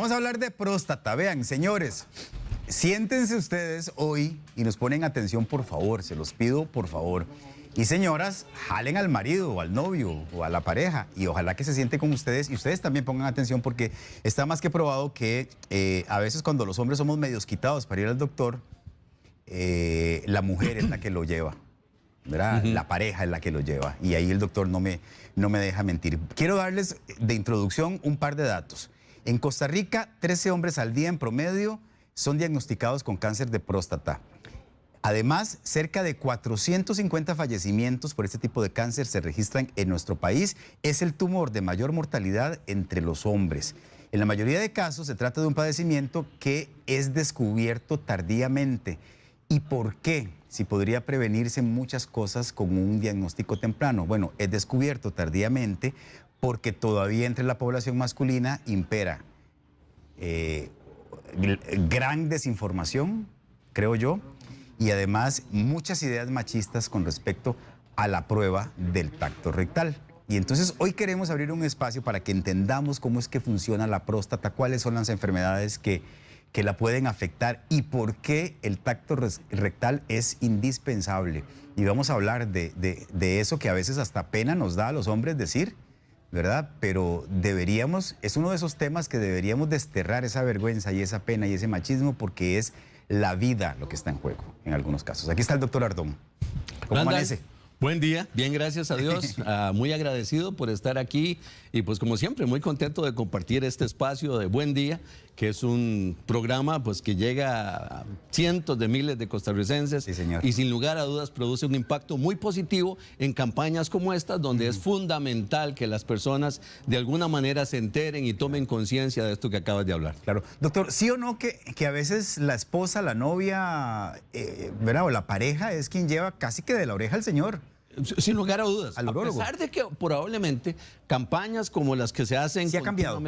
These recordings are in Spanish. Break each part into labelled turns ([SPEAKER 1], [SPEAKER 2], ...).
[SPEAKER 1] Vamos a hablar de próstata. Vean, señores, siéntense ustedes hoy y nos ponen atención, por favor, se los pido, por favor. Y señoras, jalen al marido o al novio o a la pareja y ojalá que se siente con ustedes y ustedes también pongan atención porque está más que probado que a veces cuando los hombres somos medios quitados para ir al doctor, la mujer es la que lo lleva, ¿verdad? La pareja es la que lo lleva y ahí el doctor no me deja mentir. Quiero darles de introducción un par de datos. En Costa Rica, 13 hombres al día en promedio son diagnosticados con cáncer de próstata. Además, cerca de 450 fallecimientos por este tipo de cáncer se registran en nuestro país. Es el tumor de mayor mortalidad entre los hombres. En la mayoría de casos se trata de un padecimiento que es descubierto tardíamente. ¿Y por qué? Si podría prevenirse muchas cosas con un diagnóstico temprano. Bueno, es descubierto tardíamente porque todavía entre la población masculina impera gran desinformación, creo yo, y además muchas ideas machistas con respecto a la prueba del tacto rectal. Y entonces hoy queremos abrir un espacio para que entendamos cómo es que funciona la próstata, cuáles son las enfermedades que la pueden afectar y por qué el tacto rectal es indispensable. Y vamos a hablar de eso que a veces hasta pena nos da a los hombres decir, ¿verdad? Pero deberíamos, es uno de esos temas que deberíamos desterrar esa vergüenza y esa pena y ese machismo porque es la vida lo que está en juego en algunos casos. Aquí está el doctor Ardón. ¿Cómo amanece?
[SPEAKER 2] Buen día, bien, gracias a Dios, muy agradecido por estar aquí y pues como siempre muy contento de compartir este espacio de Buen Día, que es un programa pues que llega a cientos de miles de costarricenses.
[SPEAKER 1] Sí, señor.
[SPEAKER 2] Y sin lugar a dudas produce un impacto muy positivo en campañas como estas donde es fundamental que las personas de alguna manera se enteren y tomen conciencia de esto que acabas de hablar.
[SPEAKER 1] Claro. Doctor, ¿sí o no que a veces la esposa, la novia, ¿verdad? O la pareja es quien lleva casi que de la oreja al señor?
[SPEAKER 2] Sin lugar a dudas,
[SPEAKER 1] al urólogo.
[SPEAKER 2] A pesar de que probablemente campañas como las que se hacen
[SPEAKER 1] ¿Sí ha cambiado?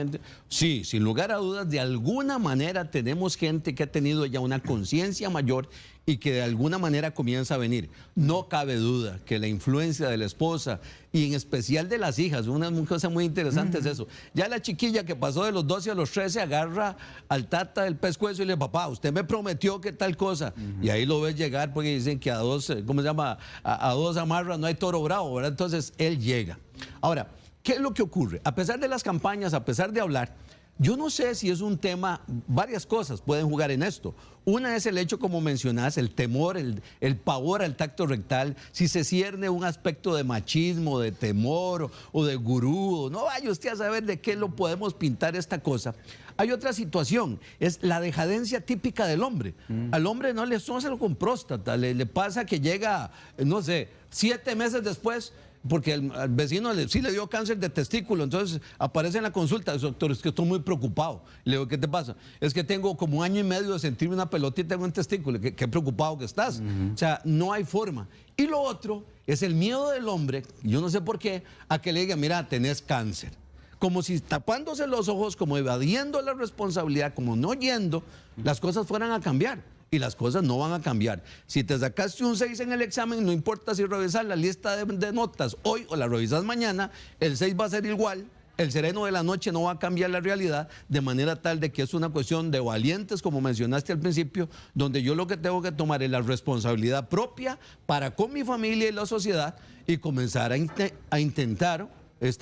[SPEAKER 2] Sí, sin lugar a dudas, de alguna manera tenemos gente que ha tenido ya una conciencia mayor y que de alguna manera comienza a venir. No cabe duda que la influencia de la esposa y en especial de las hijas, una cosa muy interesante es eso. Ya la chiquilla que pasó de los 12 a los 13 agarra al tata del pescuezo y le dice, papá, usted me prometió que tal cosa. Y ahí lo ves llegar porque dicen que a dos, ¿cómo se llama? A dos amarras no hay toro bravo, ¿verdad? Entonces él llega. Ahora, ¿qué es lo que ocurre? A pesar de las campañas, a pesar de hablar, yo no sé si es un tema, varias cosas pueden jugar en esto. Una es el hecho, como mencionás, el temor, el pavor al tacto rectal, si se cierne un aspecto de machismo, de temor o de gurú, no vaya usted a saber de qué lo podemos pintar esta cosa. Hay otra situación, es la decadencia típica del hombre. Al hombre no solo con próstata, le pasa que llega, no sé, 7 meses después, porque al vecino sí le dio cáncer de testículo, entonces aparece en la consulta, dice, doctor, es que estoy muy preocupado. Le digo, ¿qué te pasa? Es que tengo como 1 año y medio de sentirme una pelotita en un testículo, qué preocupado que estás. O sea, no hay forma. Y lo otro es el miedo del hombre, yo no sé por qué, a que le diga, mira, tenés cáncer. Como si tapándose los ojos, como evadiendo la responsabilidad, como no yendo, las cosas fueran a cambiar. Y las cosas no van a cambiar. Si te sacaste un 6 en el examen, no importa si revisas la lista de notas hoy o la revisas mañana, el 6 va a ser igual. El sereno de la noche no va a cambiar la realidad, de manera tal de que es una cuestión de valientes, como mencionaste al principio, donde yo lo que tengo que tomar es la responsabilidad propia para con mi familia y la sociedad y comenzar a intentar,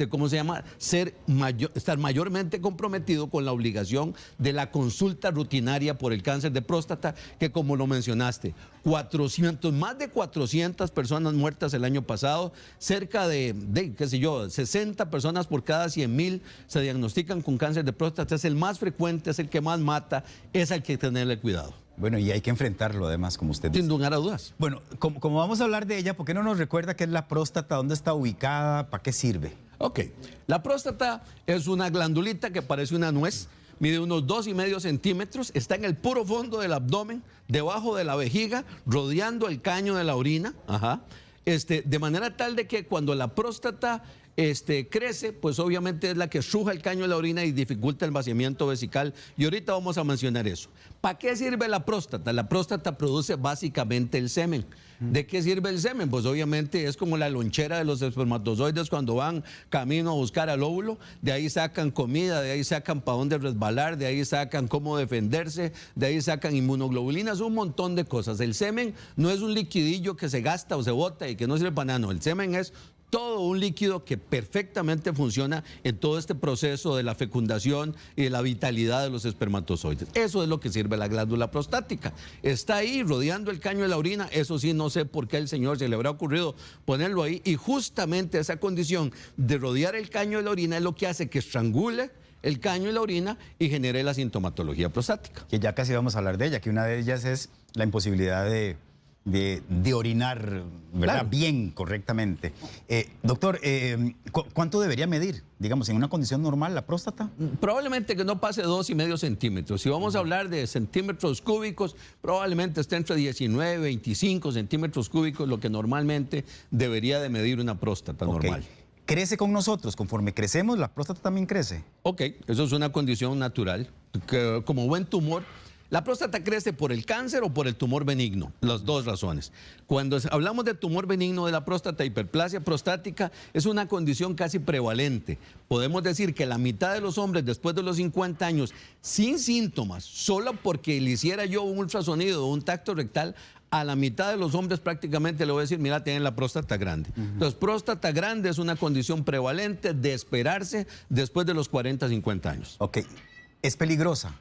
[SPEAKER 2] ¿cómo se llama? Estar mayormente comprometido con la obligación de la consulta rutinaria por el cáncer de próstata, que como lo mencionaste, más de 400 personas muertas el año pasado, cerca de qué sé yo, 60 personas por cada 100.000 se diagnostican con cáncer de próstata, es el más frecuente, es el que más mata, es al que tenerle cuidado.
[SPEAKER 1] Bueno, y hay que enfrentarlo además, como usted dice.
[SPEAKER 2] Sin lugar a dudas.
[SPEAKER 1] Bueno, como vamos a hablar de ella, ¿por qué no nos recuerda qué es la próstata, dónde está ubicada, para qué sirve?
[SPEAKER 2] Ok, la próstata es una glandulita que parece una nuez, mide unos 2,5 centímetros, está en el puro fondo del abdomen, debajo de la vejiga, rodeando el caño de la orina, de manera tal de que cuando la próstata crece, pues obviamente es la que estruja el caño de la orina y dificulta el vaciamiento vesical. Y ahorita vamos a mencionar eso. ¿Para qué sirve la próstata? La próstata produce básicamente el semen. ¿De qué sirve el semen? Pues obviamente es como la lonchera de los espermatozoides cuando van camino a buscar al óvulo. De ahí sacan comida, de ahí sacan para dónde resbalar, de ahí sacan cómo defenderse, de ahí sacan inmunoglobulinas, un montón de cosas. El semen no es un liquidillo que se gasta o se bota y que no sirve para nada. No, el semen es todo un líquido que perfectamente funciona en todo este proceso de la fecundación y de la vitalidad de los espermatozoides. Eso es lo que sirve la glándula prostática. Está ahí rodeando el caño de la orina. Eso sí, no sé por qué al señor se le habrá ocurrido ponerlo ahí. Y justamente esa condición de rodear el caño de la orina es lo que hace que estrangule el caño de la orina y genere la sintomatología prostática.
[SPEAKER 1] Que ya casi vamos a hablar de ella, que una de ellas es la imposibilidad de orinar, ¿verdad?
[SPEAKER 2] Claro.
[SPEAKER 1] Bien, correctamente. Doctor, ¿cuánto debería medir, digamos, en una condición normal la próstata?
[SPEAKER 2] Probablemente que no pase 2,5 centímetros. Si vamos a hablar de centímetros cúbicos, probablemente esté entre 19 y 25 centímetros cúbicos, lo que normalmente debería de medir una próstata normal.
[SPEAKER 1] ¿Crece con nosotros? Conforme crecemos, la próstata también crece.
[SPEAKER 2] Ok, eso es una condición natural, que como buen tumor. La próstata crece por el cáncer o por el tumor benigno, las dos razones. Cuando hablamos de tumor benigno de la próstata, hiperplasia prostática, es una condición casi prevalente. Podemos decir que la mitad de los hombres después de los 50 años, sin síntomas, solo porque le hiciera yo un ultrasonido o un tacto rectal, a la mitad de los hombres prácticamente le voy a decir, mira, tienen la próstata grande. Entonces, próstata grande es una condición prevalente de esperarse después de los 40, 50 años.
[SPEAKER 1] Ok, ¿es peligrosa?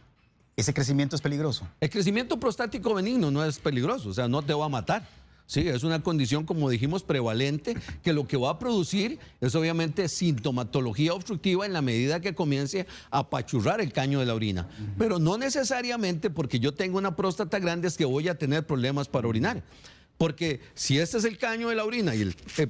[SPEAKER 1] ¿Ese crecimiento es peligroso?
[SPEAKER 2] El crecimiento prostático benigno no es peligroso, o sea, no te va a matar. Sí, es una condición, como dijimos, prevalente, que lo que va a producir es obviamente sintomatología obstructiva en la medida que comience a apachurrar el caño de la orina. Pero no necesariamente porque yo tengo una próstata grande es que voy a tener problemas para orinar. Porque si este es el caño de la orina,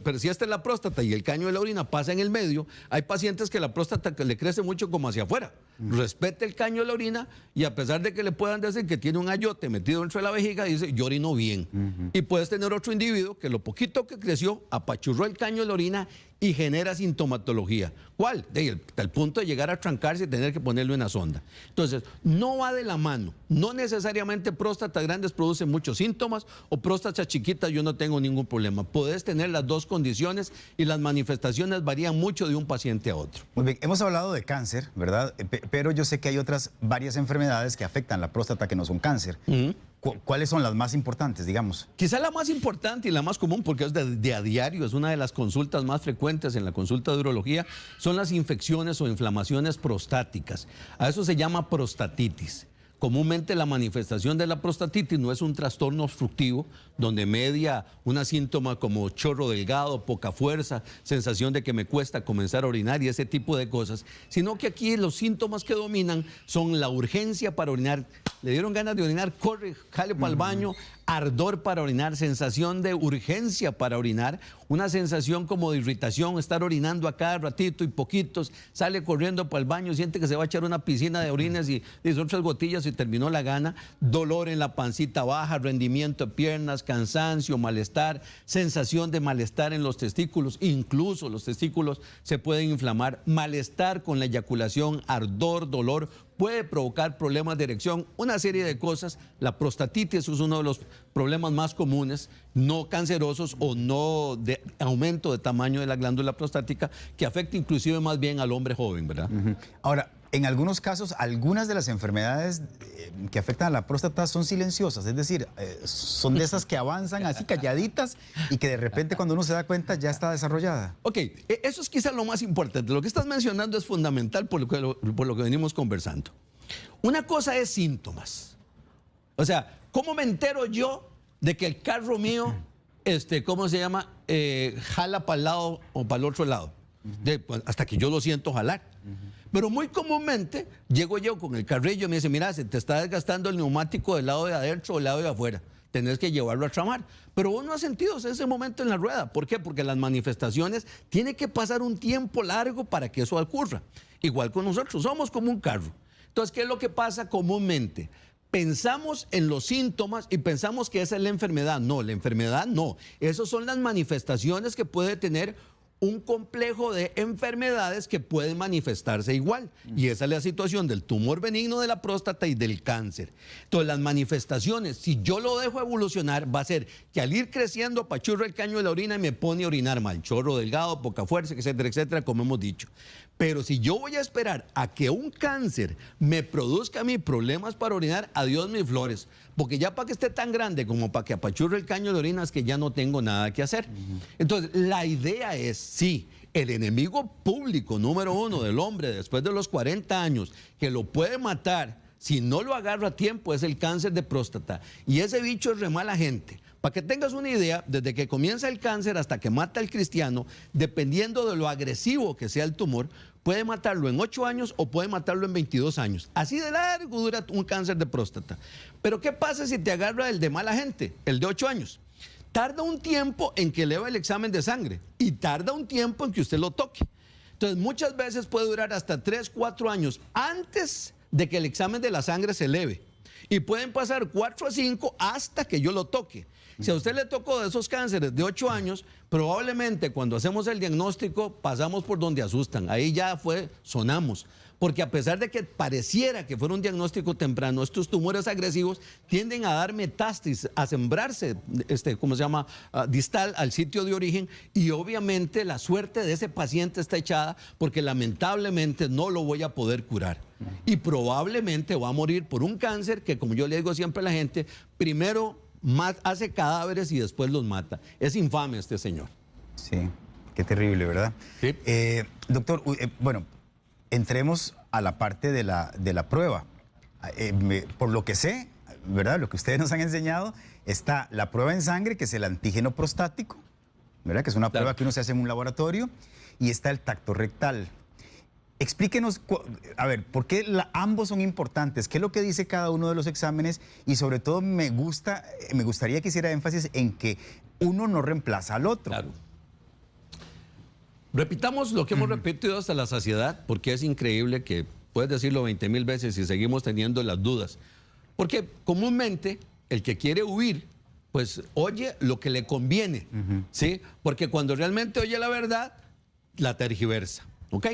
[SPEAKER 2] pero si esta es la próstata y el caño de la orina pasa en el medio, hay pacientes que la próstata le crece mucho como hacia afuera. Respete el caño de la orina y a pesar de que le puedan decir que tiene un ayote metido dentro de la vejiga, dice, yo orino bien. Y puedes tener otro individuo que lo poquito que creció, apachurró el caño de la orina y genera sintomatología. ¿Cuál? Hasta el punto de llegar a trancarse y tener que ponerle una sonda. Entonces, no va de la mano. No necesariamente próstatas grandes producen muchos síntomas o próstatas chiquitas yo no tengo ningún problema. Puedes tener las dos condiciones y las manifestaciones varían mucho de un paciente a otro.
[SPEAKER 1] Muy bien, hemos hablado de cáncer, ¿verdad? Pero yo sé que hay otras varias enfermedades que afectan la próstata que no son cáncer. ¿Cuáles son las más importantes, digamos?
[SPEAKER 2] Quizá la más importante y la más común, porque es de a diario, es una de las consultas más frecuentes en la consulta de urología, son las infecciones o inflamaciones prostáticas. A eso se llama prostatitis. Comúnmente la manifestación de la prostatitis no es un trastorno obstructivo donde media una síntoma como chorro delgado, poca fuerza, sensación de que me cuesta comenzar a orinar y ese tipo de cosas, sino que aquí los síntomas que dominan son la urgencia para orinar. Le dieron ganas de orinar, corre, jale para el baño, ardor para orinar, sensación de urgencia para orinar, una sensación como de irritación, estar orinando a cada ratito y poquitos, sale corriendo para el baño, siente que se va a echar una piscina de orines y son 3 gotillas y terminó la gana, dolor en la pancita baja, rendimiento de piernas, cansancio, malestar, sensación de malestar en los testículos, incluso los testículos se pueden inflamar, malestar con la eyaculación, ardor, dolor, puede provocar problemas de erección, una serie de cosas. La prostatitis es uno de los problemas más comunes, no cancerosos o no de aumento de tamaño de la glándula prostática, que afecta inclusive más bien al hombre joven, ¿verdad?
[SPEAKER 1] Ahora, en algunos casos, algunas de las enfermedades que afectan a la próstata son silenciosas, es decir, son de esas que avanzan así calladitas y que de repente cuando uno se da cuenta ya está desarrollada.
[SPEAKER 2] Ok, eso es quizá lo más importante. Lo que estás mencionando es fundamental por lo que venimos conversando. Una cosa es síntomas. O sea, ¿cómo me entero yo de que el carro mío, ¿cómo se llama? Jala para el lado o para el otro lado. Pues, hasta que yo lo siento jalar. Pero muy comúnmente llego yo con el carrillo y me dice, mira, se te está desgastando el neumático del lado de adentro o del lado de afuera. Tenés que llevarlo a tramar. Pero vos no has sentido ese momento en la rueda. ¿Por qué? Porque las manifestaciones tiene que pasar un tiempo largo para que eso ocurra. Igual con nosotros, somos como un carro. Entonces, ¿qué es lo que pasa comúnmente? Pensamos en los síntomas y pensamos que esa es la enfermedad. No, la enfermedad no. Esas son las manifestaciones que puede tener un complejo de enfermedades que pueden manifestarse igual. Y esa es la situación del tumor benigno de la próstata y del cáncer. Entonces, las manifestaciones, si yo lo dejo evolucionar, va a ser que al ir creciendo apachurro el caño de la orina y me pone a orinar mal, chorro delgado, poca fuerza, etcétera, etcétera, como hemos dicho. Pero si yo voy a esperar a que un cáncer me produzca a mí problemas para orinar, adiós mis flores. Porque ya para que esté tan grande como para que apachurre el caño de orina es que ya no tengo nada que hacer. Entonces, la idea es, sí, el enemigo público número uno del hombre después de los 40 años, que lo puede matar si no lo agarro a tiempo, es el cáncer de próstata. Y ese bicho es re mala gente. Para que tengas una idea, desde que comienza el cáncer hasta que mata al cristiano, dependiendo de lo agresivo que sea el tumor, puede matarlo en 8 años o puede matarlo en 22 años. Así de largo dura un cáncer de próstata. Pero ¿qué pasa si te agarra el de mala gente, el de 8 años? Tarda un tiempo en que eleva el examen de sangre y tarda un tiempo en que usted lo toque. Entonces, muchas veces puede durar hasta 3, 4 años antes de que el examen de la sangre se eleve. Y pueden pasar 4 a 5 hasta que yo lo toque. Si a usted le tocó de esos cánceres de 8 años, probablemente cuando hacemos el diagnóstico pasamos por donde asustan. Ahí ya sonamos. Porque a pesar de que pareciera que fuera un diagnóstico temprano, estos tumores agresivos tienden a dar metástasis, a sembrarse, distal al sitio de origen, y obviamente la suerte de ese paciente está echada porque lamentablemente no lo voy a poder curar. Y probablemente va a morir por un cáncer que, como yo le digo siempre a la gente, primero hace cadáveres y después los mata. Es infame este señor.
[SPEAKER 1] Sí, qué terrible, ¿verdad?
[SPEAKER 2] Sí.
[SPEAKER 1] Doctor, bueno, entremos a la parte de la prueba. Por lo que sé, ¿verdad? Lo que ustedes nos han enseñado, está la prueba en sangre, que es el antígeno prostático, ¿verdad? Que es una prueba que uno se hace en un laboratorio, y está el tacto rectal. Explíquenos, a ver, ¿por qué ambos son importantes? ¿Qué es lo que dice cada uno de los exámenes? Y sobre todo me gustaría que hiciera énfasis en que uno no reemplaza al otro.
[SPEAKER 2] Claro. Repitamos lo que hemos repetido hasta la saciedad, porque es increíble que puedes decirlo 20,000 veces y seguimos teniendo las dudas. Porque comúnmente el que quiere huir, pues oye lo que le conviene, ¿sí? Porque cuando realmente oye la verdad, la tergiversa, ¿ok?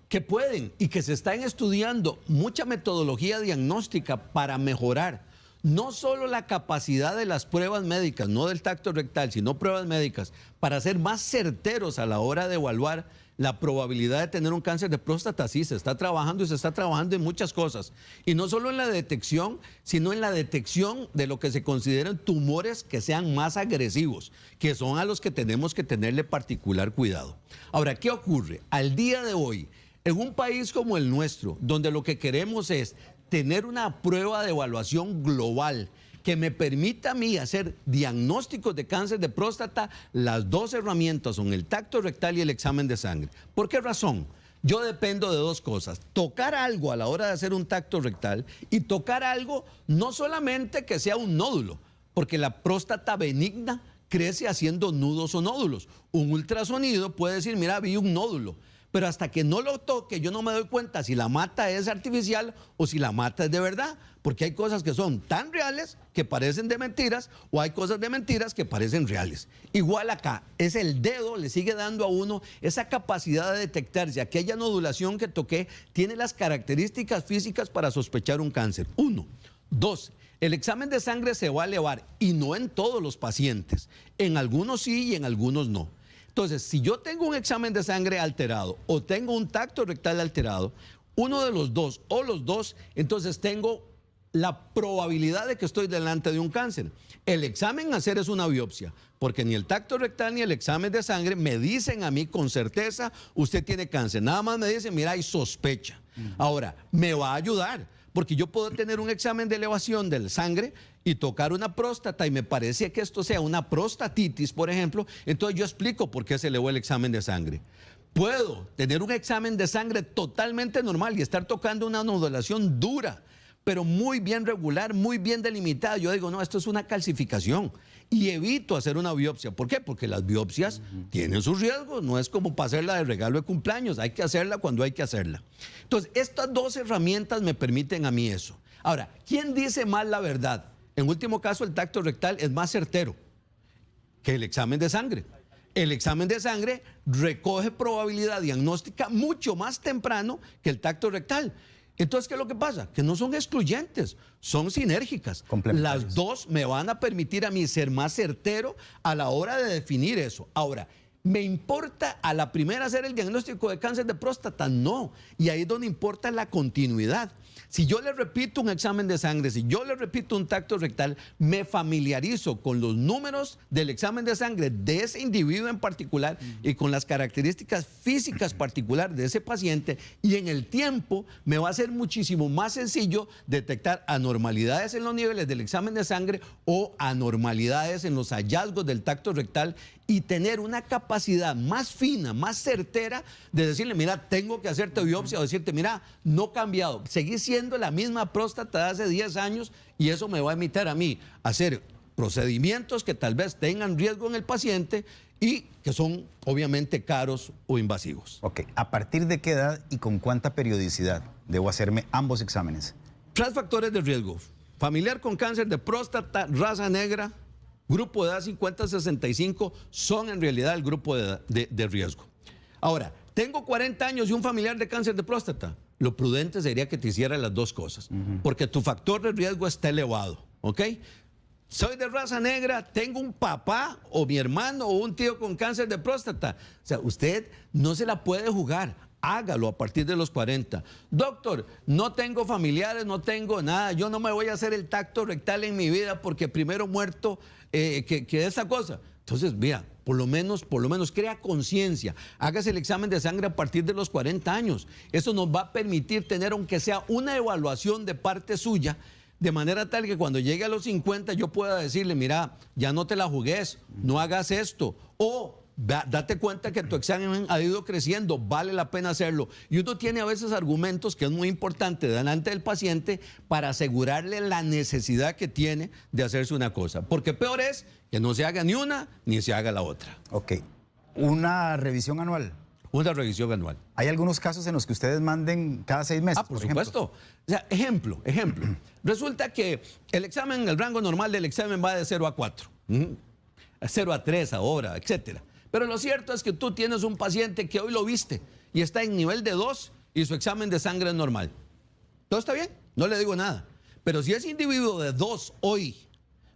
[SPEAKER 2] Que pueden y que se están estudiando mucha metodología diagnóstica para mejorar no solo la capacidad de las pruebas médicas, no del tacto rectal, sino pruebas médicas, para ser más certeros a la hora de evaluar la probabilidad de tener un cáncer de próstata. Sí, se está trabajando y se está trabajando en muchas cosas. Y no solo en la detección, sino en la detección de lo que se consideran tumores que sean más agresivos, que son a los que tenemos que tenerle particular cuidado. Ahora, ¿qué ocurre? Al día de hoy, en un país como el nuestro, donde lo que queremos es tener una prueba de evaluación global que me permita a mí hacer diagnósticos de cáncer de próstata, las dos herramientas son el tacto rectal y el examen de sangre. ¿Por qué razón? Yo dependo de dos cosas: tocar algo a la hora de hacer un tacto rectal y tocar algo no solamente que sea un nódulo, porque la próstata benigna crece haciendo nudos o nódulos. Un ultrasonido puede decir, mira, vi un nódulo. Pero hasta que no lo toque, yo no me doy cuenta si la mata es artificial o si la mata es de verdad. Porque hay cosas que son tan reales que parecen de mentiras, o hay cosas de mentiras que parecen reales. Igual acá, es el dedo, le sigue dando a uno esa capacidad de detectar si aquella nodulación que toqué tiene las características físicas para sospechar un cáncer. 1. 2. El examen de sangre se va a elevar, y no en todos los pacientes. En algunos sí y en algunos no. Entonces, si yo tengo un examen de sangre alterado o tengo un tacto rectal alterado, uno de los dos o los dos, entonces tengo la probabilidad de que estoy delante de un cáncer. El examen a hacer es una biopsia, porque ni el tacto rectal ni el examen de sangre me dicen a mí con certeza, usted tiene cáncer. Nada más me dicen, mira, hay sospecha. Ahora, me va a ayudar, porque yo puedo tener un examen de elevación de sangre y tocar una próstata y me parece que esto sea una prostatitis, por ejemplo, entonces yo explico por qué se elevó el examen de sangre. Puedo tener un examen de sangre totalmente normal y estar tocando una nodulación dura, pero muy bien regular, muy bien delimitada. Yo digo, no, esto es una calcificación, y evito hacer una biopsia. ¿Por qué? Porque las biopsias tienen sus riesgos, no es como para hacerla de regalo de cumpleaños, hay que hacerla cuando hay que hacerla. Entonces, estas dos herramientas me permiten a mí eso. Ahora, ¿quién dice más la verdad? En último caso, el tacto rectal es más certero que el examen de sangre. el examen de sangre recoge probabilidad diagnóstica mucho más temprano que el tacto rectal. Entonces, ¿qué es lo que pasa? Que no son excluyentes, son sinérgicas. Las dos me van a permitir a mí ser más certero a la hora de definir eso. Ahora, ¿me importa a la primera hacer el diagnóstico de cáncer de próstata? No. Y ahí es donde importa la continuidad. Si yo le repito un examen de sangre, si yo le repito un tacto rectal, me familiarizo con los números del examen de sangre de ese individuo en particular y con las características físicas particulares de ese paciente, y en el tiempo me va a ser muchísimo más sencillo detectar anormalidades en los niveles del examen de sangre o anormalidades en los hallazgos del tacto rectal, y tener una capacidad más fina, más certera de decirle, mira, tengo que hacerte biopsia, o decirte, mira, no he cambiado, seguís siendo la misma próstata de hace 10 años y eso me va a evitar a mí hacer procedimientos que tal vez tengan riesgo en el paciente y que son obviamente caros o invasivos.
[SPEAKER 1] Ok, ¿a partir de qué edad y con cuánta periodicidad debo hacerme ambos exámenes?
[SPEAKER 2] 3 factores de riesgo: familiar con cáncer de próstata, raza negra, grupo de edad 50-65 son en realidad el grupo de riesgo. Ahora, tengo 40 años y un familiar de cáncer de próstata. Lo prudente sería que te hiciera las dos cosas, porque tu factor de riesgo está elevado, ¿ok? Soy de raza negra, tengo un papá o mi hermano o un tío con cáncer de próstata. O sea, usted no se la puede jugar. Hágalo a partir de los 40. Doctor, no tengo familiares, no tengo nada. Yo no me voy a hacer el tacto rectal en mi vida porque primero muerto que esa cosa. Entonces, mira, por lo menos crea conciencia. Hágase el examen de sangre a partir de los 40 años. Eso nos va a permitir tener, aunque sea una evaluación de parte suya, de manera tal que cuando llegue a los 50 yo pueda decirle, mira, ya no te la jugues, no hagas esto. O date cuenta que tu examen ha ido creciendo, vale la pena hacerlo. Y uno tiene a veces argumentos, que es muy importante, delante del paciente para asegurarle la necesidad que tiene de hacerse una cosa. Porque peor es que no se haga ni una ni se haga la otra.
[SPEAKER 1] Ok, ¿una revisión anual?
[SPEAKER 2] Una revisión anual.
[SPEAKER 1] ¿Hay algunos casos en los que ustedes manden cada 6 meses?
[SPEAKER 2] Por supuesto. O sea, ejemplo. Resulta que el examen, el rango normal del examen va de 0 a 4. 0 a 3 ahora, etcétera. Pero lo cierto es que tú tienes un paciente que hoy lo viste y está en nivel de 2 y su examen de sangre es normal. ¿Todo está bien? No le digo nada. Pero si ese individuo de 2 hoy,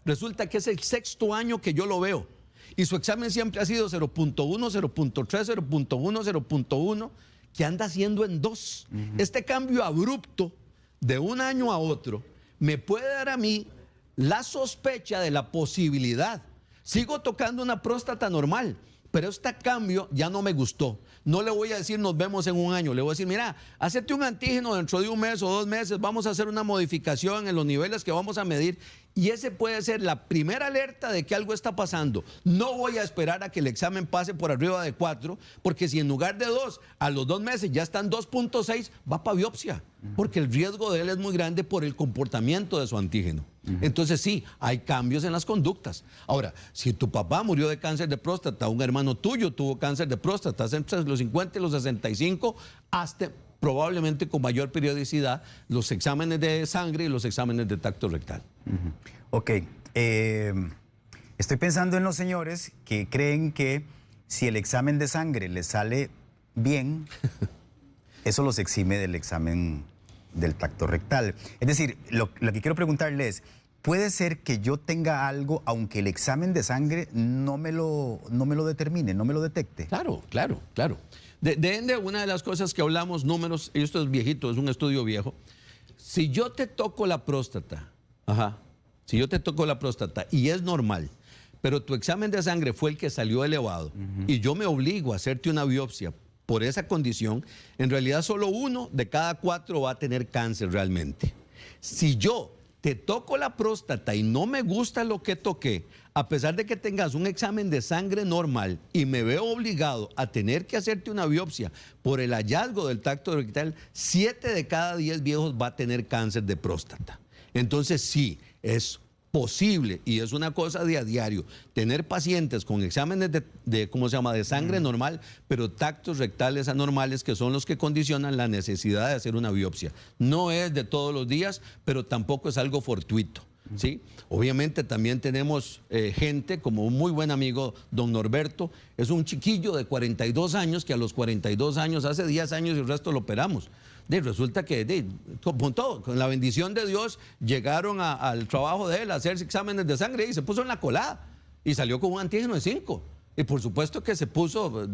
[SPEAKER 2] resulta que es el 6º año que yo lo veo y su examen siempre ha sido 0.1, 0.3, 0.1, 0.1, que anda haciendo en 2. Este cambio abrupto de un año a otro me puede dar a mí la sospecha de la posibilidad. Sigo tocando una próstata normal, pero este cambio ya no me gustó. No le voy a decir nos vemos en un año, le voy a decir, mira, hacete un antígeno dentro de 1 mes o 2 meses, vamos a hacer una modificación en los niveles que vamos a medir, y ese puede ser la primera alerta de que algo está pasando. No voy a esperar a que el examen pase por arriba de 4, porque si en lugar de 2, a los 2 meses ya están 2.6, va para biopsia, porque el riesgo de él es muy grande por el comportamiento de su antígeno. Entonces sí, hay cambios en las conductas. Ahora, si tu papá murió de cáncer de próstata, un hermano tuyo tuvo cáncer de próstata, entre los 50 y los 65, hasta probablemente con mayor periodicidad los exámenes de sangre y los exámenes de tacto rectal.
[SPEAKER 1] Ok, estoy pensando en los señores que creen que si el examen de sangre les sale bien, eso los exime del examen del tacto rectal. Es decir, lo que quiero preguntarle es, ¿puede ser que yo tenga algo aunque el examen de sangre no me lo determine, no me lo detecte?
[SPEAKER 2] Claro. De ende, una de las cosas que hablamos, números, y esto es viejito, es un estudio viejo. Si yo te toco la próstata, si yo te toco la próstata y es normal, pero tu examen de sangre fue el que salió elevado y yo me obligo a hacerte una biopsia por esa condición, en realidad solo 1 de cada 4 va a tener cáncer realmente. Si yo te toco la próstata y no me gusta lo que toqué, a pesar de que tengas un examen de sangre normal y me veo obligado a tener que hacerte una biopsia por el hallazgo del tacto rectal, 7 de cada 10 viejos va a tener cáncer de próstata. Entonces sí, es posible, y es una cosa de a diario, tener pacientes con exámenes de sangre normal, pero tactos rectales anormales, que son los que condicionan la necesidad de hacer una biopsia. No es de todos los días, pero tampoco es algo fortuito. ¿sí? Obviamente también tenemos gente como un muy buen amigo, don Norberto, es un chiquillo de 42 años que a los 42 años, hace 10 años y el resto lo operamos. Resulta que con la bendición de Dios llegaron al trabajo de él a hacerse exámenes de sangre y se puso en la colada y salió con un antígeno de 5. Y por supuesto que se puso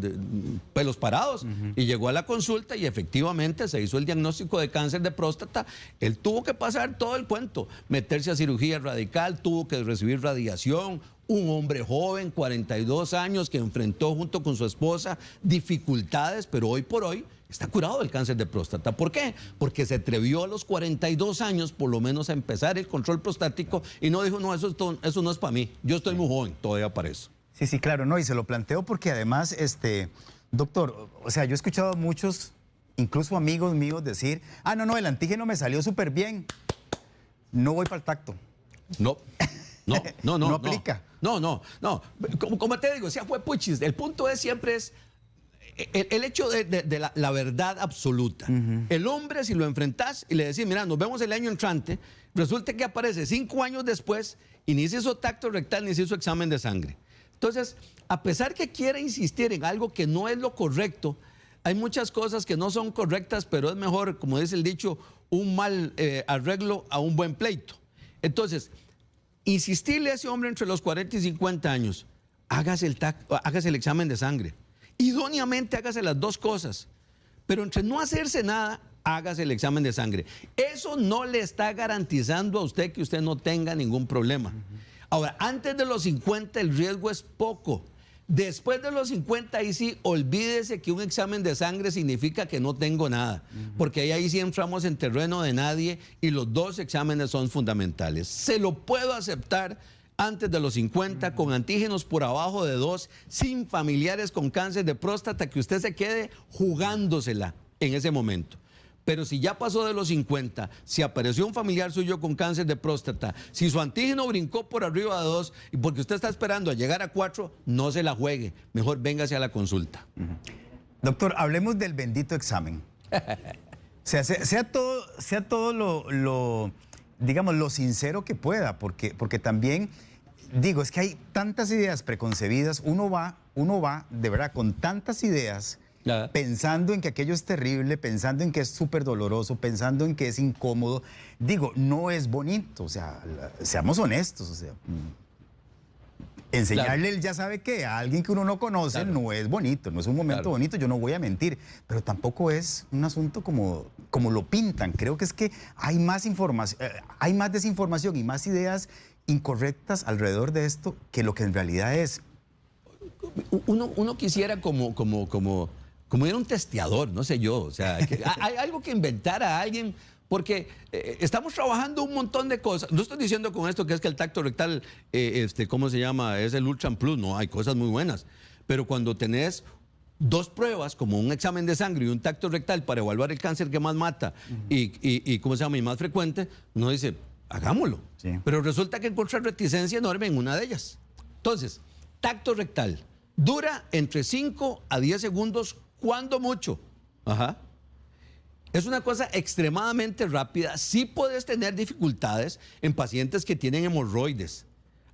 [SPEAKER 2] pelos parados y llegó a la consulta y efectivamente se hizo el diagnóstico de cáncer de próstata. Él tuvo que pasar todo el cuento, meterse a cirugía radical, tuvo que recibir radiación. Un hombre joven, 42 años, que enfrentó junto con su esposa dificultades, pero hoy por hoy está curado del cáncer de próstata. ¿Por qué? Porque se atrevió a los 42 años por lo menos a empezar el control prostático y no dijo, no, eso no es para mí, yo estoy muy joven todavía para eso.
[SPEAKER 1] Sí, sí, claro, no, y se lo planteo porque además, doctor, o sea, yo he escuchado a muchos, incluso amigos míos, decir, no, el antígeno me salió súper bien, no voy para el tacto.
[SPEAKER 2] No
[SPEAKER 1] aplica.
[SPEAKER 2] No. Como te digo, o sea, fue puchis. El punto siempre es el hecho de la verdad absoluta. El hombre, si lo enfrentás y le decís, mira, nos vemos el año entrante, resulta que aparece 5 años después y ni se hizo tacto rectal ni se hizo examen de sangre. Entonces, a pesar que quiere insistir en algo que no es lo correcto, hay muchas cosas que no son correctas, pero es mejor, como dice el dicho, un mal arreglo a un buen pleito. Entonces, insistirle a ese hombre entre los 40 y 50 años, hágase el examen de sangre. Idóneamente hágase las dos cosas, pero entre no hacerse nada, hágase el examen de sangre. Eso no le está garantizando a usted que usted no tenga ningún problema. Ahora, antes de los 50 el riesgo es poco. Después de los 50, ahí sí, olvídese que un examen de sangre significa que no tengo nada, porque ahí sí entramos en terreno de nadie y los dos exámenes son fundamentales. Se lo puedo aceptar antes de los 50, con antígenos por abajo de 2, sin familiares con cáncer de próstata, que usted se quede jugándosela en ese momento. Pero si ya pasó de los 50, si apareció un familiar suyo con cáncer de próstata, si su antígeno brincó por arriba de 2 y porque usted está esperando a llegar a 4, no se la juegue. Mejor véngase a la consulta.
[SPEAKER 1] Doctor, hablemos del bendito examen. sea todo digamos, lo sincero que pueda, porque también, digo, es que hay tantas ideas preconcebidas, uno va de verdad con tantas ideas, pensando en que aquello es terrible, pensando en que es súper doloroso, pensando en que es incómodo. Digo, no es bonito, o sea, seamos honestos, o sea, enseñarle el ya sabe qué a alguien que uno no conoce no es bonito, no es un momento bonito, yo no voy a mentir, pero tampoco es un asunto como lo pintan. Creo que es que hay más información, hay más desinformación y más ideas incorrectas alrededor de esto que lo que en realidad es.
[SPEAKER 2] Uno quisiera como era un testeador, no sé yo, o sea, hay algo que inventar a alguien, porque estamos trabajando un montón de cosas. No estoy diciendo con esto que es que el tacto rectal, ¿cómo se llama? Es el Ultram Plus, no, hay cosas muy buenas. Pero cuando tenés 2 pruebas, como un examen de sangre y un tacto rectal para evaluar el cáncer que más mata y ¿cómo se llama? Y más frecuente, uno dice, hagámoslo. Sí. Pero resulta que encuentra reticencia enorme en una de ellas. Entonces, tacto rectal dura entre 5 a 10 segundos, cuando mucho. Es una cosa extremadamente rápida. Sí puedes tener dificultades en pacientes que tienen hemorroides.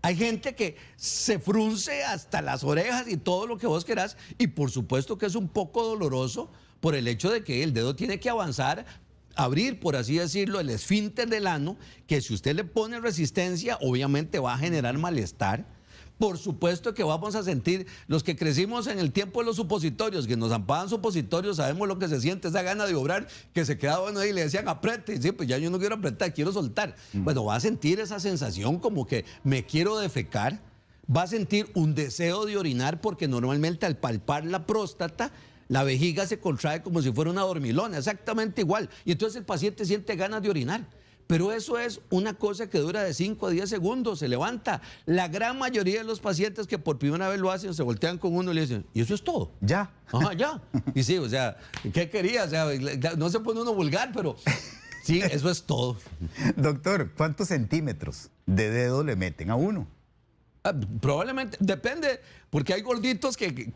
[SPEAKER 2] Hay gente que se frunce hasta las orejas y todo lo que vos querás, y por supuesto que es un poco doloroso por el hecho de que el dedo tiene que avanzar, abrir, por así decirlo, el esfínter del ano, que si usted le pone resistencia, obviamente va a generar malestar. Por supuesto que vamos a sentir, los que crecimos en el tiempo de los supositorios, que nos ampaban supositorios, sabemos lo que se siente, esa gana de obrar, que se quedaba bueno ahí y le decían apriete, y sí, pues ya yo no quiero apretar, quiero soltar. Bueno, va a sentir esa sensación como que me quiero defecar, va a sentir un deseo de orinar, porque normalmente al palpar la próstata, la vejiga se contrae como si fuera una dormilona, exactamente igual, y entonces el paciente siente ganas de orinar. Pero eso es una cosa que dura de 5 a 10 segundos, se levanta. La gran mayoría de los pacientes que por primera vez lo hacen, se voltean con uno y le dicen, ¿y eso es todo?
[SPEAKER 1] Ya.
[SPEAKER 2] Ajá, ya. Y sí, o sea, ¿qué quería? O sea, no se pone uno vulgar, pero sí, eso es todo.
[SPEAKER 1] Doctor, ¿cuántos centímetros de dedo le meten a uno?
[SPEAKER 2] Probablemente, depende, porque hay gorditos que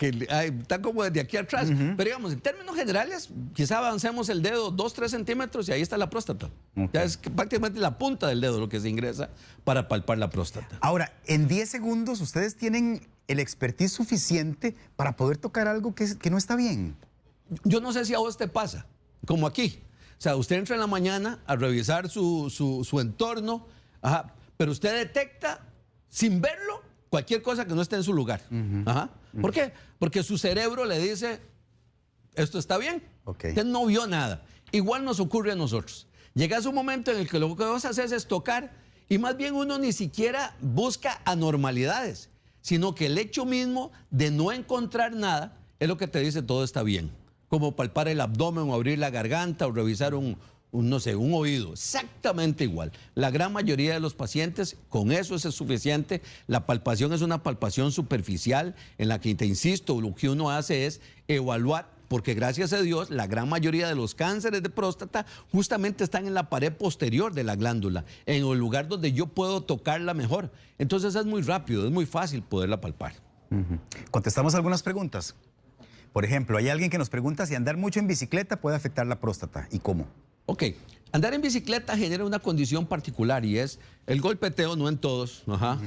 [SPEAKER 2] están como desde aquí atrás. Pero digamos, en términos generales, quizá avancemos el dedo 2-3 centímetros y ahí está la próstata. Ya es prácticamente la punta del dedo lo que se ingresa para palpar la próstata.
[SPEAKER 1] Ahora, en 10 segundos, ¿ustedes tienen el expertise suficiente para poder tocar algo que no está bien?
[SPEAKER 2] Yo no sé si a vos te pasa, como aquí. O sea, usted entra en la mañana a revisar su entorno, pero usted detecta, sin verlo, cualquier cosa que no esté en su lugar. ¿Por qué? Porque su cerebro le dice, esto está bien. Usted no vio nada. Igual nos ocurre a nosotros. Llega un momento en el que lo que vas a hacer es tocar y más bien uno ni siquiera busca anormalidades, sino que el hecho mismo de no encontrar nada es lo que te dice todo está bien. Como palpar el abdomen o abrir la garganta o revisar no sé, un oído, exactamente igual. La gran mayoría de los pacientes, con eso es suficiente. La palpación es una palpación superficial en la que, te insisto, lo que uno hace es evaluar, porque gracias a Dios, la gran mayoría de los cánceres de próstata justamente están en la pared posterior de la glándula, en el lugar donde yo puedo tocarla mejor. Entonces es muy rápido, es muy fácil poderla palpar.
[SPEAKER 1] Contestamos algunas preguntas. Por ejemplo, hay alguien que nos pregunta si andar mucho en bicicleta puede afectar la próstata y cómo.
[SPEAKER 2] Ok, andar en bicicleta genera una condición particular y es el golpeteo, no en todos,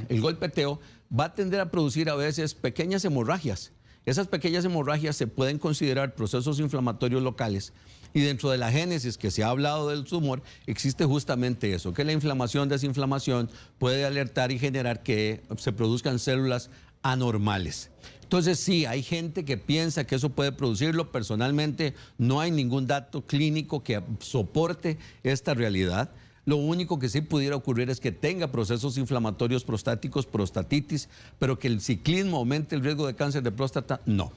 [SPEAKER 2] el golpeteo va a tender a producir a veces pequeñas hemorragias. Esas pequeñas hemorragias se pueden considerar procesos inflamatorios locales y dentro de la génesis que se ha hablado del tumor existe justamente eso, que la inflamación, desinflamación puede alertar y generar que se produzcan células anormales. Entonces sí, hay gente que piensa que eso puede producirlo. Personalmente no hay ningún dato clínico que soporte esta realidad. Lo único que sí pudiera ocurrir es que tenga procesos inflamatorios prostáticos, prostatitis, pero que el ciclismo aumente el riesgo de cáncer de próstata, no.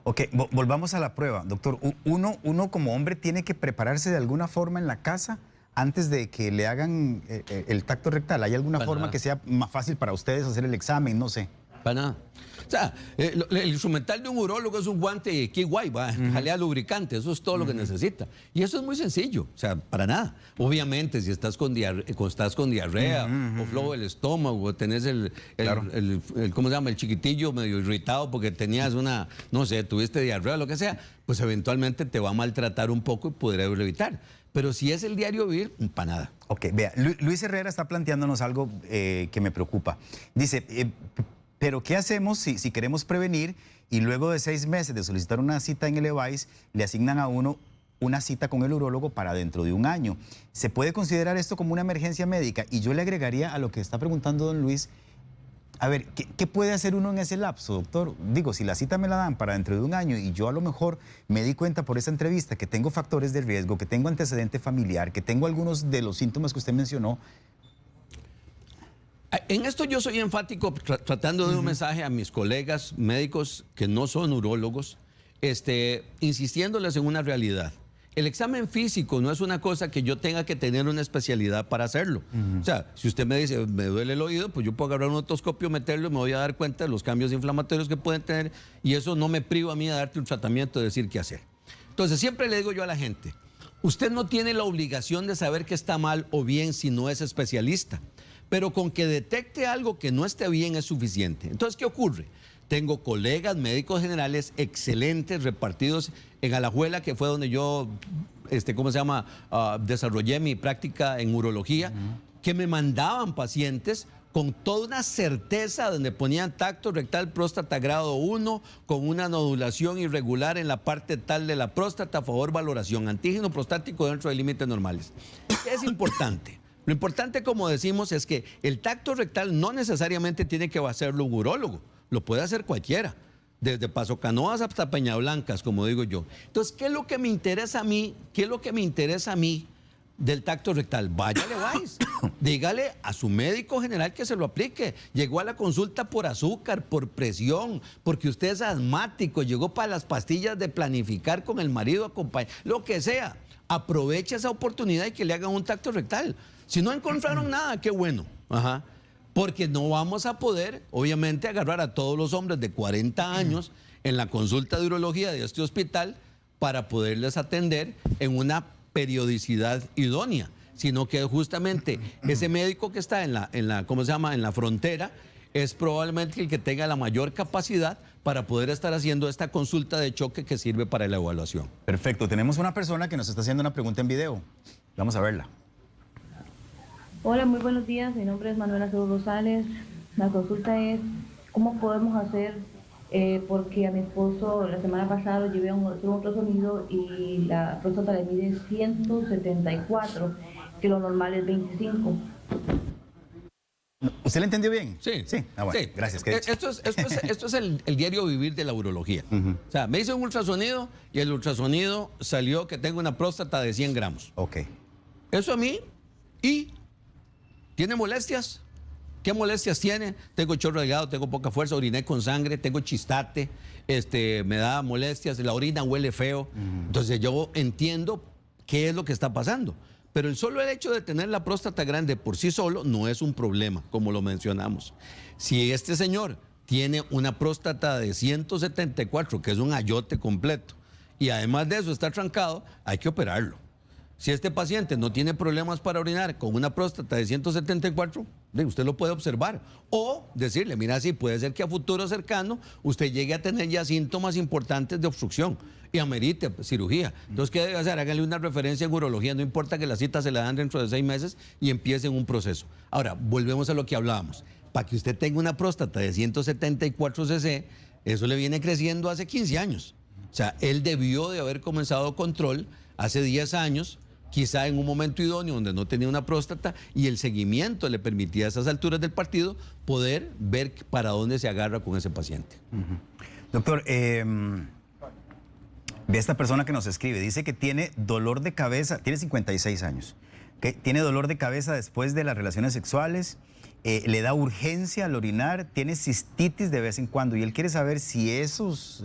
[SPEAKER 1] Ok, volvamos a la prueba. Doctor, uno como hombre tiene que prepararse de alguna forma en la casa antes de que le hagan el tacto rectal. ¿Hay alguna forma que sea más fácil para ustedes hacer el examen? No sé.
[SPEAKER 2] Para nada. O sea, el instrumental de un urólogo es un guante KY, jalea lubricante, eso es todo lo que necesita. Y eso es muy sencillo, o sea, para nada. Obviamente, si estás con diarrea o flojo del estómago, o tenés ¿cómo se llama? El chiquitillo medio irritado porque tenías no sé, tuviste diarrea o lo que sea, pues eventualmente te va a maltratar un poco y podrás evitar. Pero si es el diario vivir, para nada.
[SPEAKER 1] Ok, vea, Luis Herrera está planteándonos algo que me preocupa. Dice, pero ¿qué hacemos si queremos prevenir y luego de 6 meses de solicitar una cita en el EVAIS, le asignan a uno una cita con el urólogo para dentro de un año? ¿Se puede considerar esto como una emergencia médica? Y yo le agregaría a lo que está preguntando don Luis, a ver, ¿qué puede hacer uno en ese lapso, doctor? Digo, si la cita me la dan para dentro de un año y yo a lo mejor me di cuenta por esa entrevista que tengo factores de riesgo, que tengo antecedente familiar, que tengo algunos de los síntomas que usted mencionó.
[SPEAKER 2] En esto yo soy enfático tratando de dar un mensaje a mis colegas médicos que no son urólogos, insistiéndoles en una realidad. El examen físico no es una cosa que yo tenga que tener una especialidad para hacerlo. O sea, si usted me dice, me duele el oído, pues yo puedo agarrar un otoscopio, meterlo y me voy a dar cuenta de los cambios inflamatorios que pueden tener y eso no me priva a mí de darte un tratamiento, de decir qué hacer. Entonces, siempre le digo yo a la gente, usted no tiene la obligación de saber qué está mal o bien si no es especialista, pero con que detecte algo que no esté bien es suficiente. Entonces, ¿qué ocurre? Tengo colegas médicos generales excelentes repartidos en Alajuela, que fue donde yo, desarrollé mi práctica en urología, que me mandaban pacientes con toda una certeza donde ponían tacto rectal próstata grado 1, con una nodulación irregular en la parte tal de la próstata, favor valoración, antígeno prostático dentro de límites normales. Es importante. Lo importante, como decimos, es que el tacto rectal no necesariamente tiene que hacerlo un urólogo, lo puede hacer cualquiera, desde Paso Canoas hasta Peñablancas, como digo yo. Entonces, ¿qué es lo que me interesa a mí? ¿Qué es lo que me interesa a mí del tacto rectal? Váyale, dígale a su médico general que se lo aplique. Llegó a la consulta por azúcar, por presión, porque usted es asmático, llegó para las pastillas de planificar con el marido, acompañar, lo que sea. Aproveche esa oportunidad y que le hagan un tacto rectal. Si no encontraron nada, qué bueno. Porque no vamos a poder, obviamente, agarrar a todos los hombres de 40 años en la consulta de urología de este hospital para poderles atender en una periodicidad idónea. sino que justamente ese médico que está ¿cómo se llama?, en la frontera, es probablemente el que tenga la mayor capacidad para poder estar haciendo esta consulta de choque que sirve para la evaluación.
[SPEAKER 1] Perfecto, tenemos una persona que nos está haciendo una pregunta en video. Vamos a verla.
[SPEAKER 3] Hola, muy buenos días. Mi nombre es Manuela Acevedo Rosales. La consulta es, ¿cómo podemos hacer? Porque a mi esposo la semana pasada lo llevé a un ultrasonido y la próstata le mide 174, que lo normal es 25.
[SPEAKER 1] ¿Usted le entendió bien?
[SPEAKER 2] Sí.
[SPEAKER 1] Sí. Ah, bueno,
[SPEAKER 2] sí.
[SPEAKER 1] gracias.
[SPEAKER 2] Esto es el diario vivir de la urología. O sea, me hice un ultrasonido y el ultrasonido salió que tengo una próstata de 100 gramos.
[SPEAKER 1] Ok.
[SPEAKER 2] Eso a mí, ¿y tiene molestias? ¿Qué molestias tiene? Tengo chorro delgado, tengo poca fuerza, oriné con sangre, tengo chistate, me da molestias, la orina huele feo. Entonces yo entiendo qué es lo que está pasando. Pero el solo hecho de tener la próstata grande por sí solo no es un problema, como lo mencionamos. Si este señor tiene una próstata de 174, que es un ayote completo, y además de eso está trancado, hay que operarlo. Si este paciente no tiene problemas para orinar con una próstata de 174, usted lo puede observar. O decirle, mira, sí, puede ser que a futuro cercano usted llegue a tener ya síntomas importantes de obstrucción y amerite cirugía. Entonces, ¿qué debe hacer? Hágale una referencia en urología, no importa que la cita se la dan dentro de 6 meses y empiecen un proceso. Ahora, volvemos a lo que hablábamos. Para que usted tenga una próstata de 174 cc, eso le viene creciendo hace 15 años. O sea, él debió de haber comenzado control hace 10 años, quizá en un momento idóneo donde no tenía una próstata y el seguimiento le permitía a esas alturas del partido poder ver para dónde se agarra con ese paciente.
[SPEAKER 1] Doctor, ve esta persona que nos escribe, dice que tiene dolor de cabeza, tiene 56 años, que tiene dolor de cabeza después de las relaciones sexuales, le da urgencia al orinar, tiene cistitis de vez en cuando y él quiere saber si esos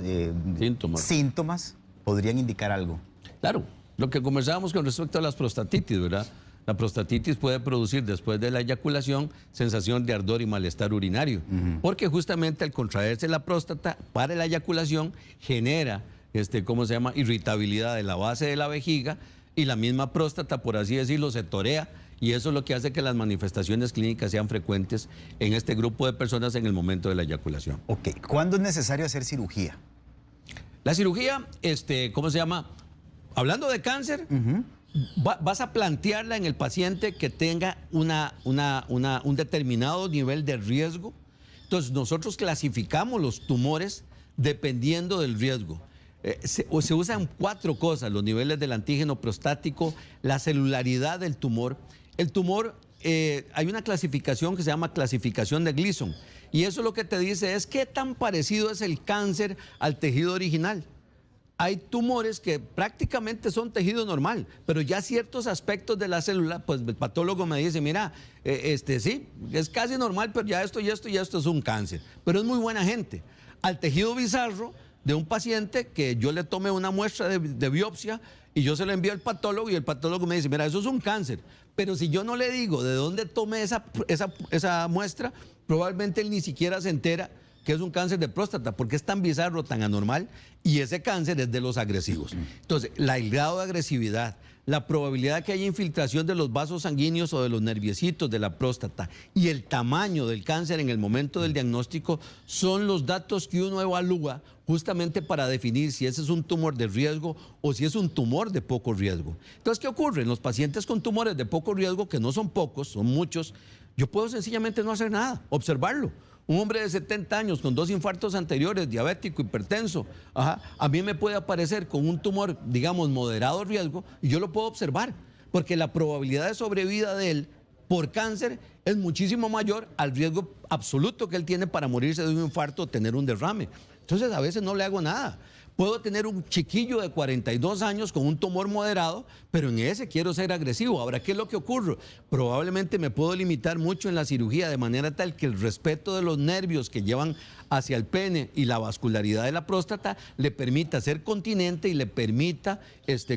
[SPEAKER 1] síntomas podrían indicar algo.
[SPEAKER 2] Claro. Lo que conversábamos con respecto a las prostatitis, ¿verdad? La prostatitis puede producir después de la eyaculación sensación de ardor y malestar urinario, porque justamente al contraerse la próstata para la eyaculación genera, ¿cómo se llama?, irritabilidad de la base de la vejiga y la misma próstata, por así decirlo, se torea y eso es lo que hace que las manifestaciones clínicas sean frecuentes en este grupo de personas en el momento de la eyaculación.
[SPEAKER 1] Ok, ¿cuándo es necesario hacer cirugía?
[SPEAKER 2] La cirugía, ¿cómo se llama?, hablando de cáncer, vas a plantearla en el paciente que tenga un determinado nivel de riesgo. Entonces, nosotros clasificamos los tumores dependiendo del riesgo. Se usan 4 cosas: los niveles del antígeno prostático, la celularidad del tumor. El tumor, hay una clasificación que se llama clasificación de Gleason, y eso lo que te dice es qué tan parecido es el cáncer al tejido original. Hay tumores que prácticamente son tejido normal, pero ya ciertos aspectos de la célula, pues el patólogo me dice, mira, sí, es casi normal, pero ya esto es un cáncer. Pero es muy buena gente. Al tejido bizarro de un paciente que yo le tome una muestra de biopsia y yo se lo envío al patólogo y el patólogo me dice, mira, eso es un cáncer. Pero si yo no le digo de dónde tomé esa muestra, probablemente él ni siquiera se entera que es un cáncer de próstata, porque es tan bizarro, tan anormal, y ese cáncer es de los agresivos. Entonces, el grado de agresividad, la probabilidad de que haya infiltración de los vasos sanguíneos o de los nerviecitos de la próstata y el tamaño del cáncer en el momento del diagnóstico son los datos que uno evalúa justamente para definir si ese es un tumor de riesgo o si es un tumor de poco riesgo. Entonces, ¿qué ocurre? En los pacientes con tumores de poco riesgo, que no son pocos, son muchos, yo puedo sencillamente no hacer nada, observarlo. Un hombre de 70 años con 2 infartos anteriores, diabético, hipertenso, a mí me puede aparecer con un tumor, digamos, moderado riesgo, y yo lo puedo observar, porque la probabilidad de sobrevida de él por cáncer es muchísimo mayor al riesgo absoluto que él tiene para morirse de un infarto o tener un derrame. Entonces, a veces no le hago nada. Puedo tener un chiquillo de 42 años con un tumor moderado, pero en ese quiero ser agresivo. Ahora, ¿qué es lo que ocurre? Probablemente me puedo limitar mucho en la cirugía de manera tal que el respeto de los nervios que llevan hacia el pene y la vascularidad de la próstata le permita ser continente y le permita,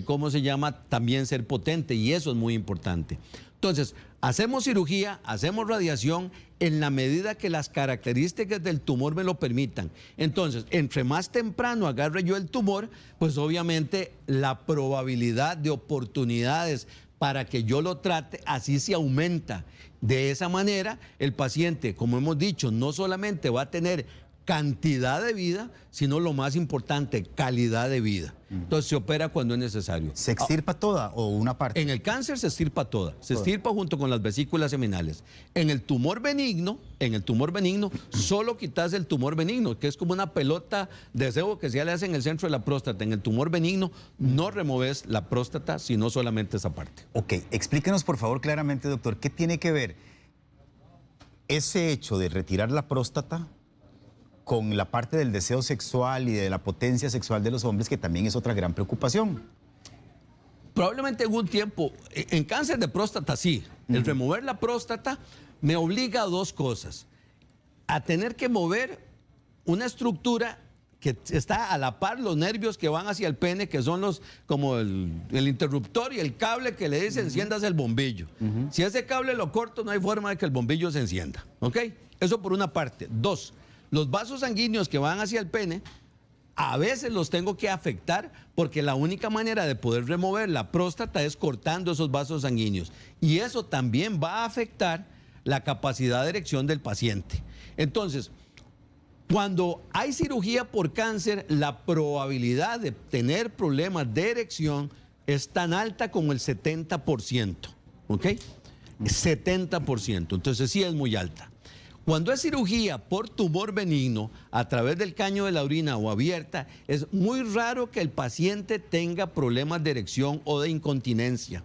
[SPEAKER 2] ¿cómo se llama?, también ser potente, y eso es muy importante. Entonces, hacemos cirugía, hacemos radiación en la medida que las características del tumor me lo permitan. Entonces, entre más temprano agarre yo el tumor, pues obviamente la probabilidad de oportunidades para que yo lo trate, así se aumenta. De esa manera, el paciente, como hemos dicho, no solamente va a tener cantidad de vida, sino lo más importante, calidad de vida. Entonces se opera cuando es necesario.
[SPEAKER 1] ¿Se extirpa toda o una parte?
[SPEAKER 2] En el cáncer se extirpa toda, se extirpa junto con las vesículas seminales. En el tumor benigno, solo quitas el tumor benigno, que es como una pelota de cebo que se le hace en el centro de la próstata. En el tumor benigno no removes la próstata, sino solamente esa parte.
[SPEAKER 1] Ok, explíquenos por favor claramente, doctor, ¿qué tiene que ver ese hecho de retirar la próstata con la parte del deseo sexual y de la potencia sexual de los hombres, que también es otra gran preocupación?
[SPEAKER 2] Probablemente en un tiempo, en cáncer de próstata sí, el remover la próstata me obliga a dos cosas: a tener que mover una estructura que está a la par, los nervios que van hacia el pene, que son los como el interruptor y el cable que le dice enciéndase el bombillo. Si ese cable lo corto, no hay forma de que el bombillo se encienda, ¿ok? Eso por una parte. Dos, los vasos sanguíneos que van hacia el pene, a veces los tengo que afectar porque la única manera de poder remover la próstata es cortando esos vasos sanguíneos. Y eso también va a afectar la capacidad de erección del paciente. Entonces, cuando hay cirugía por cáncer, la probabilidad de tener problemas de erección es tan alta como el 70%, ¿ok? 70%, entonces sí es muy alta. Cuando es cirugía por tumor benigno, a través del caño de la orina o abierta, es muy raro que el paciente tenga problemas de erección o de incontinencia.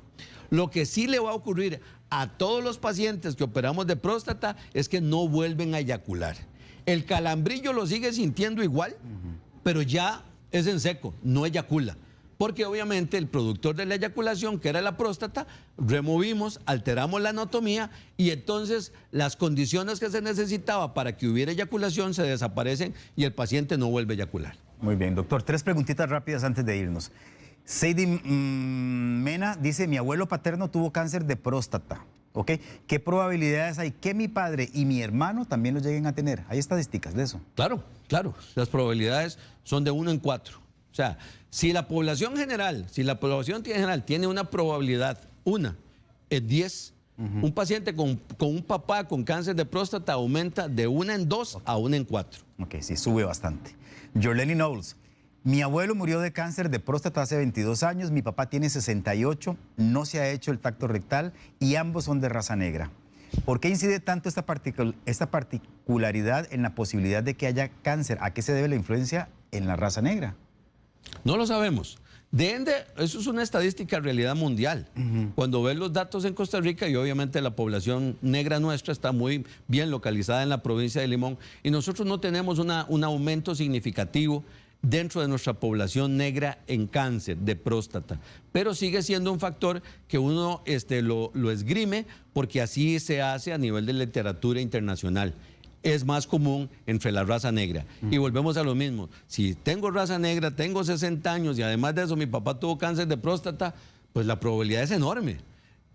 [SPEAKER 2] Lo que sí le va a ocurrir a todos los pacientes que operamos de próstata es que no vuelven a eyacular. El calambrillo lo sigue sintiendo igual, pero ya es en seco, no eyacula. Porque obviamente el productor de la eyaculación, que era la próstata, removimos, alteramos la anatomía y entonces las condiciones que se necesitaba para que hubiera eyaculación se desaparecen y el paciente no vuelve a eyacular.
[SPEAKER 1] Muy bien, doctor. 3 preguntitas rápidas antes de irnos. Sadie Mena dice: mi abuelo paterno tuvo cáncer de próstata. ¿Ok? ¿Qué probabilidades hay que mi padre y mi hermano también lo lleguen a tener? ¿Hay estadísticas de eso?
[SPEAKER 2] Claro, claro. Las probabilidades son de 1 en 4. O sea, si la población general tiene una probabilidad, 1 en 10, un paciente con un papá con cáncer de próstata aumenta de 1 en 2 a 1 en 4.
[SPEAKER 1] Ok, sí, sube bastante. Jorleni Knowles: mi abuelo murió de cáncer de próstata hace 22 años, mi papá tiene 68, no se ha hecho el tacto rectal y ambos son de raza negra. ¿Por qué incide tanto esta particularidad en la posibilidad de que haya cáncer? ¿A qué se debe la influencia en la raza negra?
[SPEAKER 2] No lo sabemos. Eso es una estadística en realidad mundial. Cuando ves los datos en Costa Rica, y obviamente la población negra nuestra está muy bien localizada en la provincia de Limón, y nosotros no tenemos un aumento significativo dentro de nuestra población negra en cáncer de próstata, pero sigue siendo un factor que uno lo esgrime porque así se hace a nivel de literatura internacional. Es más común entre la raza negra. Y volvemos a lo mismo. Si tengo raza negra, tengo 60 años y además de eso mi papá tuvo cáncer de próstata, pues la probabilidad es enorme.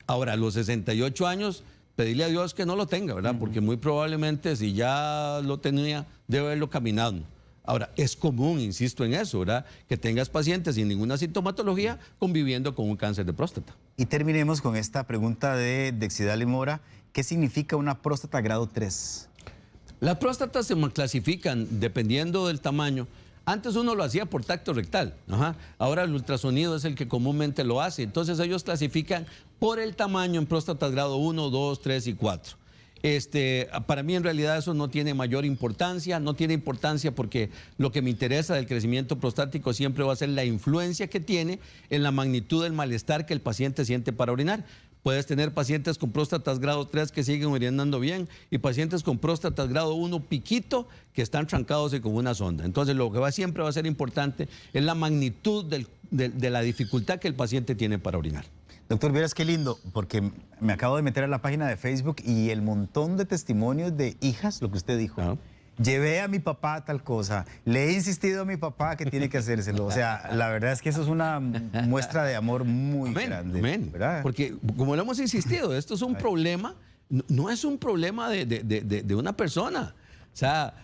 [SPEAKER 2] Ahora, a los 68 años, pedirle a Dios que no lo tenga, ¿verdad? Porque muy probablemente si ya lo tenía, debe haberlo caminado. Ahora, es común, insisto en eso, ¿verdad?, que tengas pacientes sin ninguna sintomatología conviviendo con un cáncer de próstata.
[SPEAKER 1] Y terminemos con esta pregunta de Dexidali Mora: ¿qué significa una próstata grado 3?
[SPEAKER 2] Las próstatas se clasifican dependiendo del tamaño. Antes uno lo hacía por tacto rectal. Ahora el ultrasonido es el que comúnmente lo hace. Entonces ellos clasifican por el tamaño en próstatas grado 1, 2, 3 y 4. Para mí en realidad eso no tiene mayor importancia, no tiene importancia porque lo que me interesa del crecimiento prostático siempre va a ser la influencia que tiene en la magnitud del malestar que el paciente siente para orinar. Puedes tener pacientes con próstatas grado 3 que siguen orinando bien y pacientes con próstatas grado 1 piquito que están trancados y con una sonda. Entonces lo que siempre va a ser importante es la magnitud de la dificultad que el paciente tiene para orinar.
[SPEAKER 1] Doctor, vieras qué lindo, porque me acabo de meter a la página de Facebook y el montón de testimonios de hijas, lo que usted dijo. Llevé a mi papá a tal cosa, le he insistido a mi papá que tiene que hacérselo. O sea, la verdad es que eso es una muestra de amor muy grande.
[SPEAKER 2] Amén.
[SPEAKER 1] ¿Verdad?
[SPEAKER 2] Porque como lo hemos insistido, esto es un problema, no es un problema de una persona. O sea,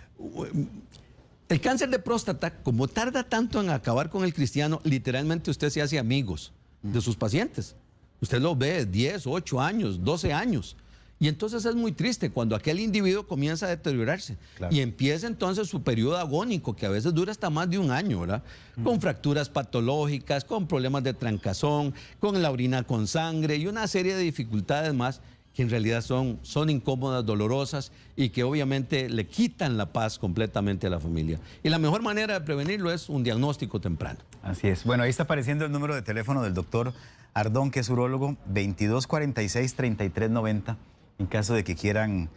[SPEAKER 2] el cáncer de próstata, como tarda tanto en acabar con el cristiano, literalmente usted se hace amigos de sus pacientes. Usted lo ve 10, 8 años, 12 años. Y entonces es muy triste cuando aquel individuo comienza a deteriorarse y empieza entonces su periodo agónico, que a veces dura hasta más de un año, ¿verdad? Con fracturas patológicas, con problemas de trancazón, con la orina con sangre y una serie de dificultades más que en realidad son incómodas, dolorosas y que obviamente le quitan la paz completamente a la familia. Y la mejor manera de prevenirlo es un diagnóstico temprano.
[SPEAKER 1] Así es. Bueno, ahí está apareciendo el número de teléfono del doctor Ardón, que es urólogo, 2246-3390. En caso de que quieran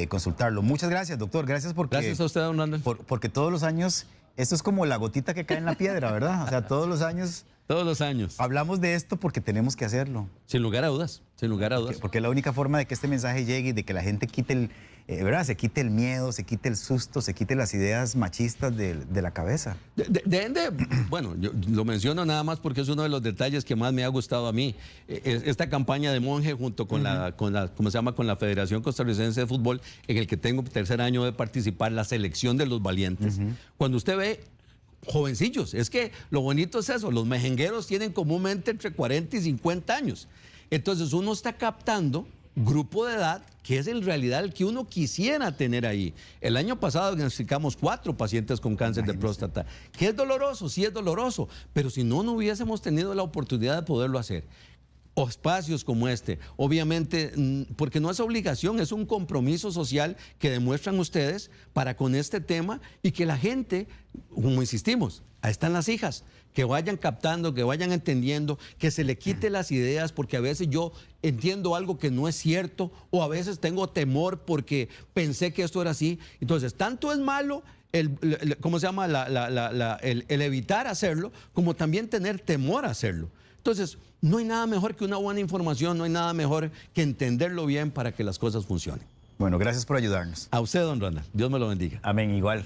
[SPEAKER 1] consultarlo. Muchas gracias, doctor. Gracias porque...
[SPEAKER 2] Gracias a usted, don Randall.
[SPEAKER 1] Porque todos los años, esto es como la gotita que cae en la piedra, ¿verdad? O sea, todos los años...
[SPEAKER 2] Todos los años.
[SPEAKER 1] Hablamos de esto porque tenemos que hacerlo.
[SPEAKER 2] Sin lugar a dudas, sin lugar a dudas.
[SPEAKER 1] Porque es la única forma de que este mensaje llegue y de que la gente quite ¿verdad? Se quite el miedo, se quite el susto, se quite las ideas machistas de la cabeza.
[SPEAKER 2] Bueno, yo lo menciono nada más porque es uno de los detalles que más me ha gustado a mí. Esta campaña de Monje junto con ¿cómo se llama? Con la Federación Costarricense de Fútbol, en el que tengo tercer año de participar, la selección de los valientes. Cuando usted ve jovencillos, es que lo bonito es eso, los mejengueros tienen comúnmente entre 40 y 50 años. Entonces uno está captando grupo de edad que es en realidad el que uno quisiera tener ahí. El año pasado diagnosticamos 4 pacientes con cáncer de próstata, que es doloroso, sí es doloroso, pero si no hubiésemos tenido la oportunidad de poderlo hacer. O espacios como este, obviamente, porque no es obligación, es un compromiso social que demuestran ustedes para con este tema y que la gente, como insistimos, ahí están las hijas, que vayan captando, que vayan entendiendo, que se le quite las ideas, porque a veces yo entiendo algo que no es cierto o a veces tengo temor porque pensé que esto era así. Entonces, tanto es malo ¿cómo se llama? El evitar hacerlo, como también tener temor a hacerlo. Entonces, no hay nada mejor que una buena información, no hay nada mejor que entenderlo bien para que las cosas funcionen.
[SPEAKER 1] Bueno, gracias por ayudarnos.
[SPEAKER 2] A usted, don Ronald. Dios me lo bendiga.
[SPEAKER 1] Amén, igual.